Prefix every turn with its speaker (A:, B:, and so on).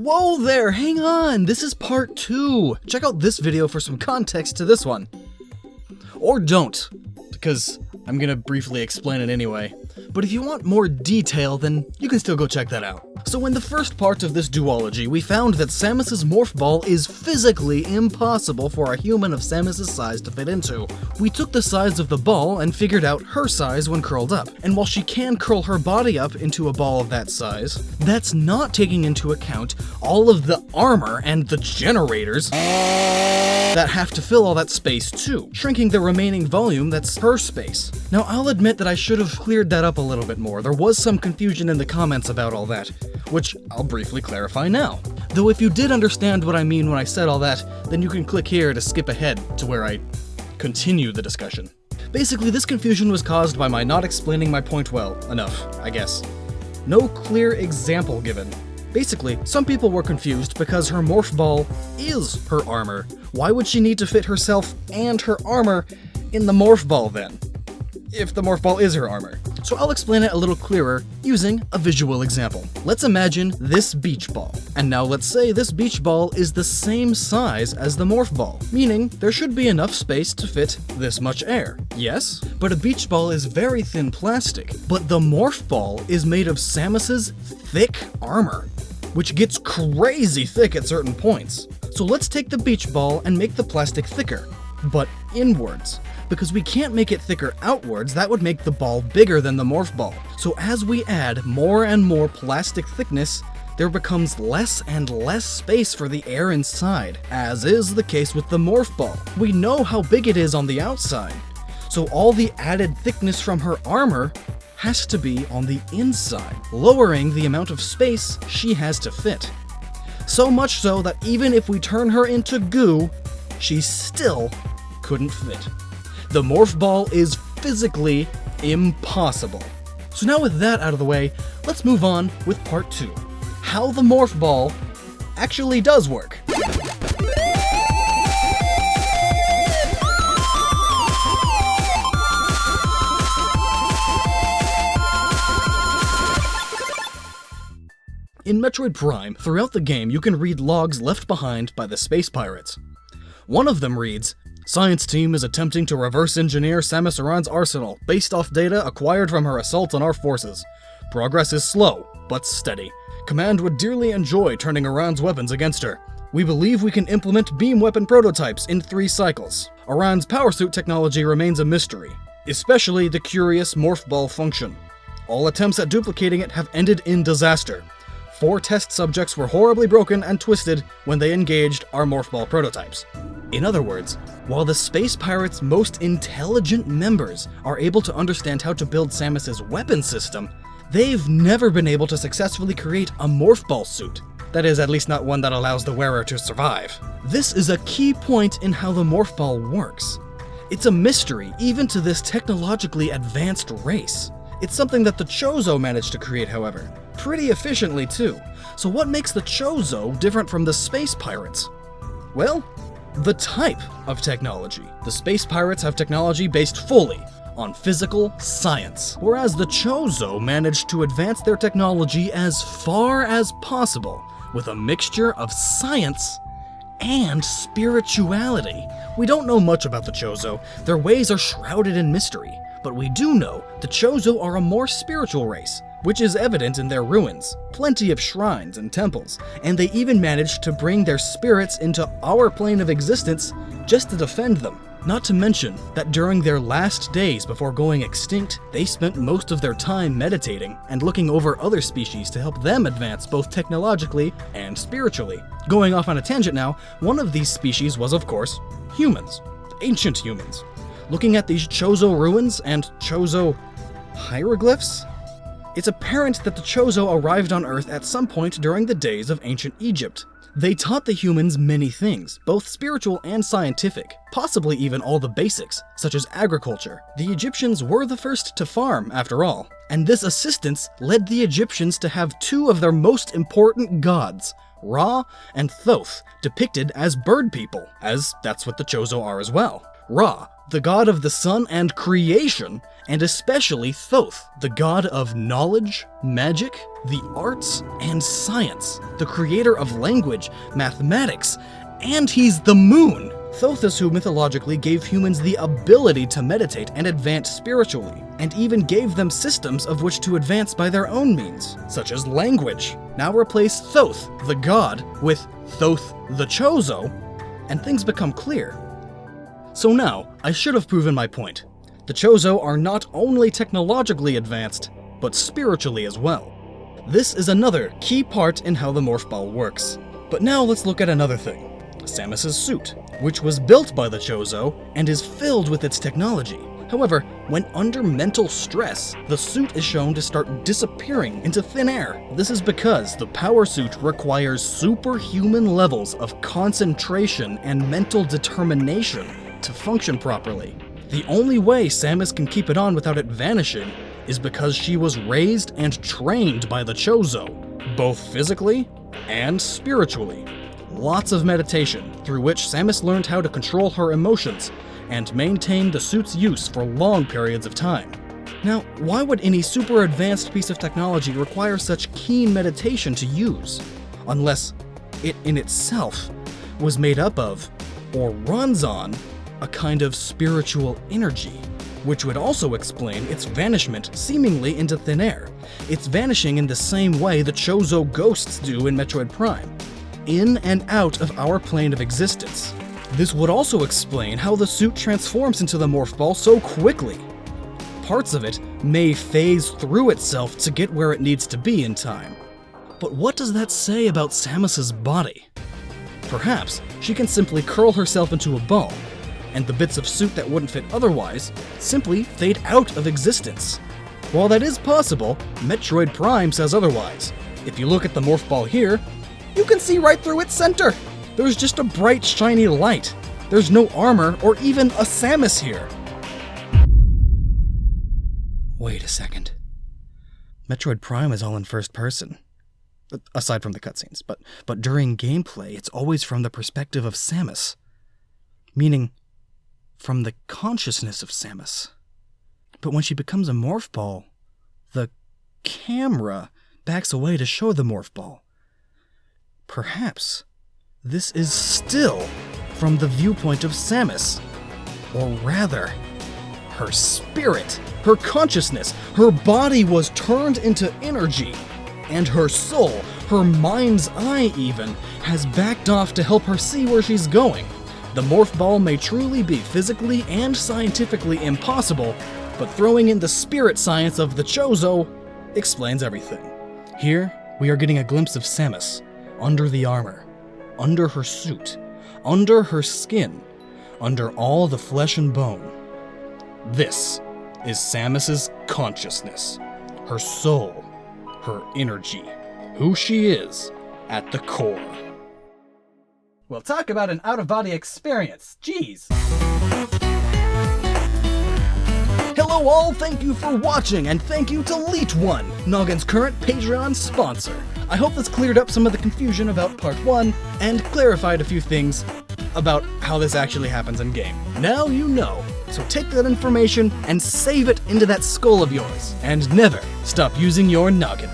A: Whoa there, hang on, this is part 2. Check out this video for some context to this one. Or don't, because I'm gonna briefly explain it anyway. But if you want more detail, then you can still go check that out. So in the first part of this duology, we found that Samus's morph ball is physically impossible for a human of Samus's size to fit into. We took the size of the ball and figured out her size when curled up. And while she can curl her body up into a ball of that size, that's not taking into account all of the armor and the generators that have to fill all that space too, shrinking the remaining volume that's her space. Now I'll admit that I should have cleared that up a little bit more. There was some confusion in the comments about all that, which I'll briefly clarify now. Though if you did understand what I mean when I said all that, then you can click here to skip ahead to where I continue the discussion. Basically, this confusion was caused by my not explaining my point well enough, I guess. No clear example given. Basically, some people were confused because her morph ball is her armor. Why would she need to fit herself and her armor in the morph ball then, if the morph ball is her armor? So I'll explain it a little clearer using a visual example. Let's imagine this beach ball. And now let's say this beach ball is the same size as the morph ball, meaning there should be enough space to fit this much air. Yes? But a beach ball is very thin plastic, but the morph ball is made of Samus's thick armor, which gets crazy thick at certain points. So let's take the beach ball and make the plastic thicker, but inwards. Because we can't make it thicker outwards, that would make the ball bigger than the morph ball. So as we add more and more plastic thickness, there becomes less and less space for the air inside, as is the case with the morph ball. We know how big it is on the outside, so all the added thickness from her armor has to be on the inside, lowering the amount of space she has to fit. So much so that even if we turn her into goo, she still couldn't fit. The morph ball is physically impossible. So now with that out of the way, let's move on with part 2. How the morph ball actually does work. In Metroid Prime, throughout the game you can read logs left behind by the space pirates. One of them reads, "Science team is attempting to reverse engineer Samus Aran's arsenal based off data acquired from her assault on our forces. Progress is slow, but steady. Command would dearly enjoy turning Aran's weapons against her. We believe we can implement beam weapon prototypes in 3 cycles. Aran's power suit technology remains a mystery, especially the curious morph ball function. All attempts at duplicating it have ended in disaster. 4 test subjects were horribly broken and twisted when they engaged our morph ball prototypes." In other words, while the Space Pirates' most intelligent members are able to understand how to build Samus's weapon system, they've never been able to successfully create a morph ball suit. That is, at least not one that allows the wearer to survive. This is a key point in how the morph ball works. It's a mystery even to this technologically advanced race. It's something that the Chozo managed to create, however, pretty efficiently too. So what makes the Chozo different from the Space Pirates? Well, the type of technology. The Space Pirates have technology based fully on physical science, whereas the Chozo managed to advance their technology as far as possible with a mixture of science and spirituality. We don't know much about the Chozo. Their ways are shrouded in mystery, but we do know the Chozo are a more spiritual race, which is evident in their ruins, plenty of shrines and temples, and they even managed to bring their spirits into our plane of existence just to defend them. Not to mention that during their last days before going extinct, they spent most of their time meditating and looking over other species to help them advance both technologically and spiritually. Going off on a tangent now, one of these species was, of course, humans, ancient humans. Looking at these Chozo ruins and Chozo hieroglyphs, it's apparent that the Chozo arrived on Earth at some point during the days of ancient Egypt. They taught the humans many things, both spiritual and scientific, possibly even all the basics, such as agriculture. The Egyptians were the first to farm, after all, and this assistance led the Egyptians to have 2 of their most important gods, Ra and Thoth, depicted as bird people, as that's what the Chozo are as well. Ra, the god of the sun and creation, and especially Thoth, the god of knowledge, magic, the arts, and science, the creator of language, mathematics, and he's the moon. Thoth is who mythologically gave humans the ability to meditate and advance spiritually, and even gave them systems of which to advance by their own means, such as language. Now replace Thoth, the god, with Thoth the Chozo, and things become clear. So now, I should have proven my point. The Chozo are not only technologically advanced, but spiritually as well. This is another key part in how the Morph Ball works. But now let's look at another thing. Samus's suit, which was built by the Chozo and is filled with its technology. However, when under mental stress, the suit is shown to start disappearing into thin air. This is because the power suit requires superhuman levels of concentration and mental determination to function properly. The only way Samus can keep it on without it vanishing is because she was raised and trained by the Chozo, both physically and spiritually. Lots of meditation, through which Samus learned how to control her emotions and maintain the suit's use for long periods of time. Now, why would any super advanced piece of technology require such keen meditation to use, unless it in itself was made up of, or runs on, a kind of spiritual energy, which would also explain its vanishment seemingly into thin air. It's vanishing in the same way the Chozo ghosts do in Metroid Prime, in and out of our plane of existence. This would also explain how the suit transforms into the Morph Ball so quickly. Parts of it may phase through itself to get where it needs to be in time. But what does that say about Samus's body? Perhaps she can simply curl herself into a ball, and the bits of suit that wouldn't fit otherwise simply fade out of existence. While that is possible, Metroid Prime says otherwise. If you look at the Morph Ball here, you can see right through its center. There's just a bright, shiny light. There's no armor or even a Samus here. Wait a second. Metroid Prime is all in first person. Aside from the cutscenes, but during gameplay, it's always from the perspective of Samus. Meaning, from the consciousness of Samus. But when she becomes a Morph Ball, the camera backs away to show the Morph Ball. Perhaps this is still from the viewpoint of Samus. Or rather, her spirit, her consciousness, her body was turned into energy, and her soul, her mind's eye even, has backed off to help her see where she's going. The Morph Ball may truly be physically and scientifically impossible, but throwing in the spirit science of the Chozo explains everything. Here, we are getting a glimpse of Samus, under the armor, under her suit, under her skin, under all the flesh and bone. This is Samus's consciousness, her soul, her energy, who she is at the core. Well, talk about an out-of-body experience. Jeez. Hello all, thank you for watching, and thank you to Leet1, Noggin's current Patreon sponsor. I hope this cleared up some of the confusion about Part 1, and clarified a few things about how this actually happens in-game. Now you know, so take that information and save it into that skull of yours, and never stop using your noggin.